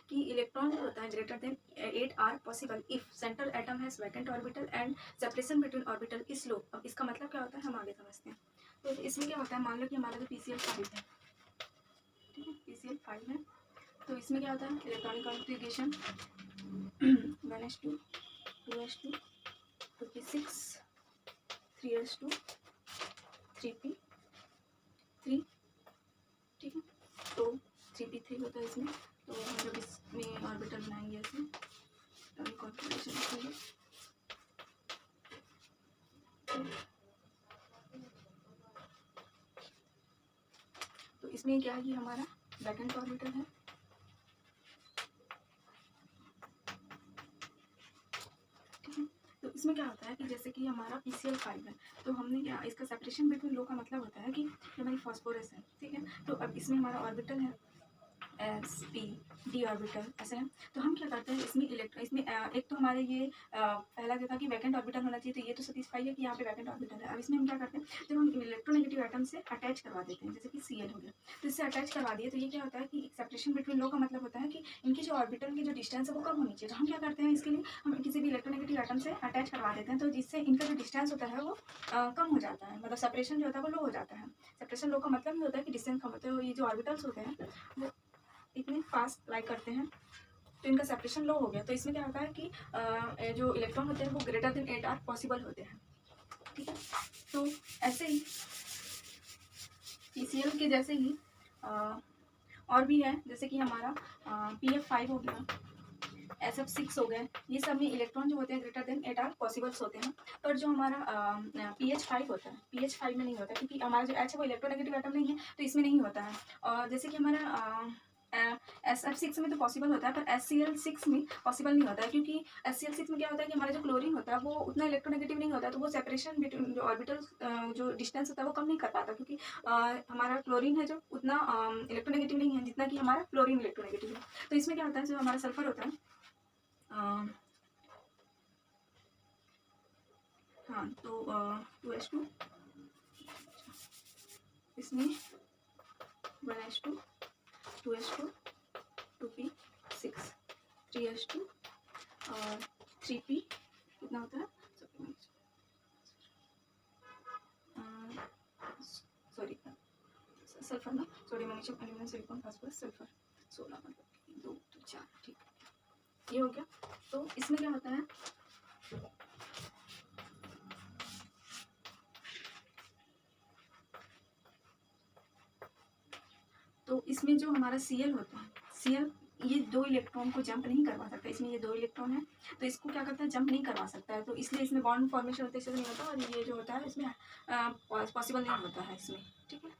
कि इलेक्ट्रॉन जो होता है greater than 8 are possible if central atom has vacant orbital and separation between orbital is low. अब इसका मतलब क्या होता है हम आगे समझते हैं। तो इसमें क्या होता है, मान लो कि हमारा जो PCl5 है, ठीक है, PCl5 है, तो इसमें क्या होता है electronic configuration 1s2 2s2 2p6 3s2 3p3, ठीक है, तो 3p3 होता है इसमें। तो हम जब इसमें ऑर्बिटल बनाएंगे ऐसे कॉन्फ़िगरेशन रखेंगे, तो इसमें क्या है कि हमारा वैकेंट ऑर्बिटल है, ठीक है। तो इसमें क्या होता है कि जैसे कि हमारा PCl5 है, तो हमने क्या इसका सेपरेशन बिटवीन लो का मतलब होता है कि हमारी फॉस्फोरस है, ठीक है। तो अब इसमें हमारा ऑर्बिटल है sp d ऑर्बिटल ऐसे है। तो हम क्या करते हैं इसमें इसमें एक तो हमारे ये पहला जो था कि वैकेंट ऑर्बिटल होना चाहिए, तो ये तो सेटिस्फाई है कि यहाँ पे वैकेंट ऑर्बिटल है। अब इसमें हम क्या करते हैं, जब हम इलेक्ट्रोनेगेटिव एटम से अटैच करवा देते हैं, जैसे कि Cl हो गया, तो इससे अटैच करवा दिए, तो ये क्या होता है कि सेपरेशन बिटवीन लो का मतलब होता है कि इनकी जो ऑर्बिटल की जो डिस्टेंस है वो कम होनी चाहिए। तो हम क्या करते हैं इसके लिए हम किसी भी इलेक्ट्रोनेगेटिव एटम से अटैच करवा देते हैं, तो जिससे इनका जो डिस्टेंस होता है वो कम हो जाता है, मतलब सेपरेशन जो होता है वो लो हो जाता है। सेपरेशन लो का मतलब ये होता है कि डिस्टेंस कम होता है, ये जो ऑर्बिटल्स होते हैं वो इतने फास्ट लाइक करते हैं, तो इनका सेपरेशन लो हो गया। तो इसमें क्या होता है कि जो इलेक्ट्रॉन होते हैं वो ग्रेटर देन 8 आर पॉसिबल होते हैं, ठीक है। तो ऐसे ही PCl के जैसे ही और भी है, जैसे कि हमारा PF5 हो गया, SF6 हो गए, ये सब में इलेक्ट्रॉन जो होते हैं ग्रेटर देन 8 आर पॉसिबल्स होते हैं। पर जो हमारा PH5 होता है, PH5 में नहीं होता, क्योंकि हमारा जो H है वो इलेक्ट्रोनेगेटिव एटम नहीं है, तो इसमें नहीं होता है। और जैसे कि हमारा SF6 में तो पॉसिबल होता है, पर HCl6 में पॉसिबल नहीं होता है, क्योंकि HCl6 में क्या होता है कि हमारा जो क्लोरीन होता है वो उतना इलेक्ट्रोनेगेटिव नहीं होता है, तो वो सेपरेशन बिटवीन जो ऑर्बिटल जो डिस्टेंस होता है वो कम नहीं कर पाता, क्योंकि हमारा क्लोरीन है जो उतना इलेक्ट्रोनेगेटिव नहीं है जितना कि हमारा क्लोरीन इलेक्ट्रोनेगेटिव है। तो इसमें क्या होता है, जो हमारा सल्फर होता है, हाँ, तो 2s2 इसमें 1s2 2s2 2p6 3s2 और 3p कितना होता है, सॉरी सल्फर ना, sodium magnesium aluminium silicon phosphorus sulphur 16, मतलब 2 तो 4, ठीक है, ये हो गया। तो इसमें क्या होता है, तो इसमें जो हमारा Cl होता है, Cl ये 2 इलेक्ट्रॉन को जंप नहीं करवा सकता, इसमें ये 2 इलेक्ट्रॉन है, तो इसको क्या करता है जंप नहीं करवा सकता है, तो इसलिए इसमें बॉन्ड फॉर्मेशन होते नहीं होता, और ये जो होता है इसमें पॉसिबल नहीं होता है इसमें, ठीक है।